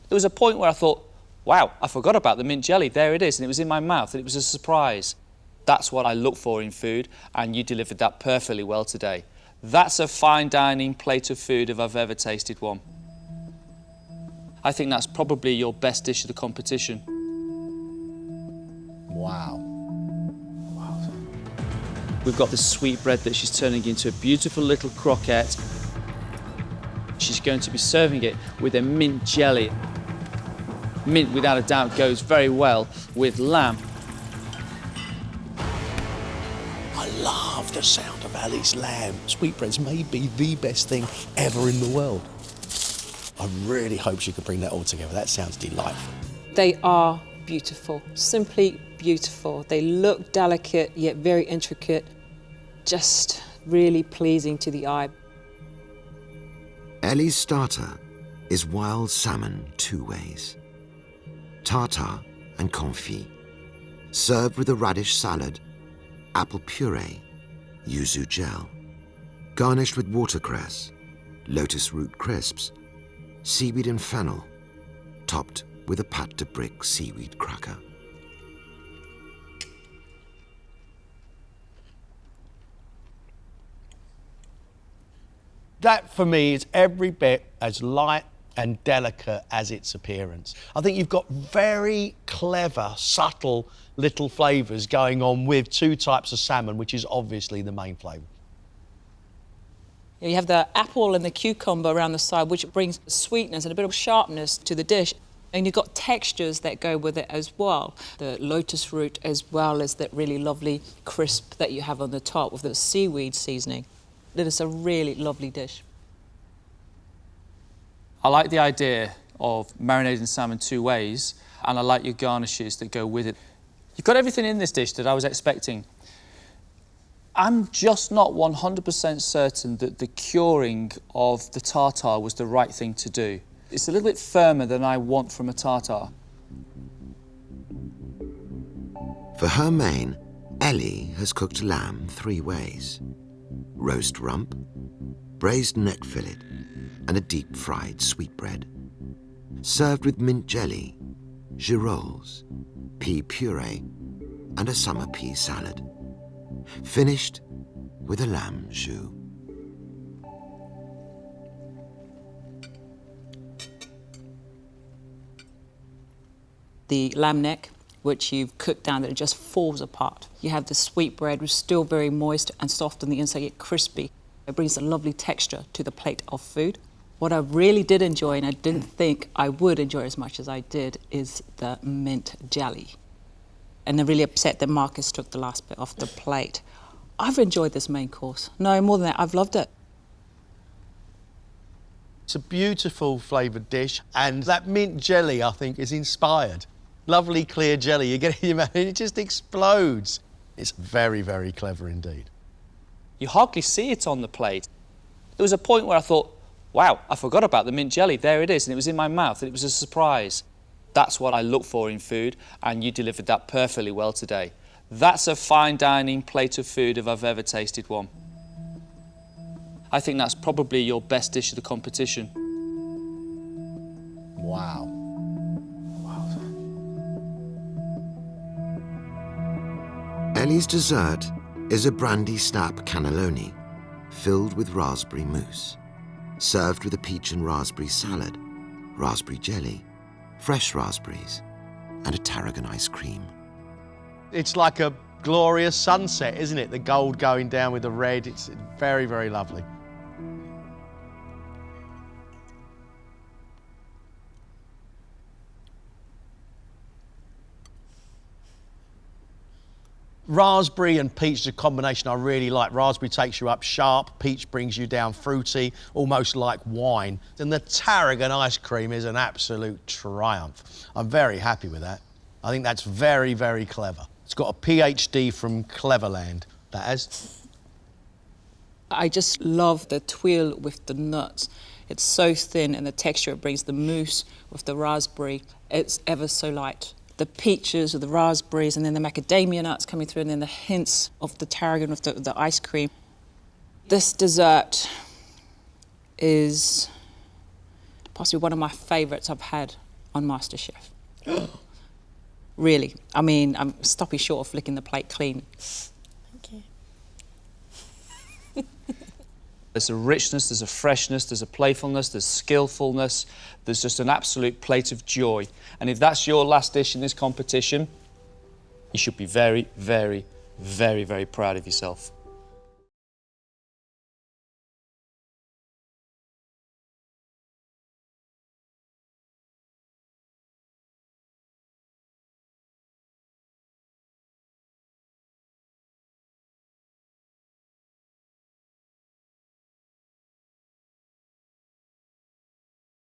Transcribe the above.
There was a point where I thought, wow, I forgot about the mint jelly. There it is, and it was in my mouth, and it was a surprise. That's what I look for in food, and you delivered that perfectly well today. That's a fine dining plate of food if I've ever tasted one. I think that's probably your best dish of the competition. Wow. We've got the sweetbread that she's turning into a beautiful little croquette. She's going to be serving it with a mint jelly. Mint, without a doubt, goes very well with lamb. I love the sound of Ellie's lamb. Sweetbreads may be the best thing ever in the world. I really hope she could bring that all together. That sounds delightful. They are beautiful, simply beautiful. They look delicate, yet very intricate, just really pleasing to the eye. Ellie's starter is wild salmon 2 ways. Tartare and confit, served with a radish salad, apple puree, yuzu gel, garnished with watercress, lotus root crisps, seaweed and fennel, topped with a pâte de brique seaweed cracker. That, for me, is every bit as light and delicate as its appearance. I think you've got very clever, subtle little flavours going on with 2 types of salmon, which is obviously the main flavour. You have the apple and the cucumber around the side, which brings sweetness and a bit of sharpness to the dish. And you've got textures that go with it as well. The lotus root, as well as that really lovely crisp that you have on the top with the seaweed seasoning. It is a really lovely dish. I like the idea of marinating salmon 2 ways, and I like your garnishes that go with it. You've got everything in this dish that I was expecting. I'm just not 100% certain that the curing of the tartare was the right thing to do. It's a little bit firmer than I want from a tartare. For her main, Ellie has cooked lamb 3 ways. Roast rump, braised neck fillet, and a deep-fried sweetbread. Served with mint jelly, girolles, pea puree, and a summer pea salad. Finished with a lamb jus. The lamb neck, which you've cooked down, that it just falls apart. You have the sweetbread, which is still very moist and soft on the inside, yet crispy. It brings a lovely texture to the plate of food. What I really did enjoy, and I didn't think I would enjoy as much as I did, is the mint jelly. And I'm really upset that Marcus took the last bit off the plate. I've enjoyed this main course. No, more than that, I've loved it. It's a beautiful flavoured dish, and that mint jelly, I think, is inspired. Lovely clear jelly, you get it in your mouth and it just explodes. It's very, very clever indeed. You hardly see it on the plate. There was a point where I thought, wow, I forgot about the mint jelly. There it is, and it was in my mouth, and it was a surprise. That's what I look for in food, and you delivered that perfectly well today. That's a fine dining plate of food if I've ever tasted one. I think that's probably your best dish of the competition. Wow. Ellie's dessert is a brandy snap cannelloni filled with raspberry mousse, served with a peach and raspberry salad, raspberry jelly, fresh raspberries, and a tarragon ice cream. It's like a glorious sunset, isn't it? The gold going down with the red. It's very, very lovely. Raspberry and peach is a combination I really like. Raspberry takes you up sharp, peach brings you down fruity, almost like wine. And the tarragon ice cream is an absolute triumph. I'm very happy with that. I think that's very, very clever. It's got a PhD from Cleverland, that has. I just love the tuile with the nuts. It's so thin, and the texture it brings, the mousse with the raspberry, it's ever so light. The peaches with the raspberries, and then the macadamia nuts coming through, and then the hints of the tarragon with the ice cream. This dessert is possibly one of my favourites I've had on MasterChef. Really. I mean, I'm stopping short of flicking the plate clean. Thank you. There's a richness, there's a freshness, there's a playfulness, there's skillfulness, there's just an absolute plate of joy. And if that's your last dish in this competition, you should be very, very, very, very proud of yourself.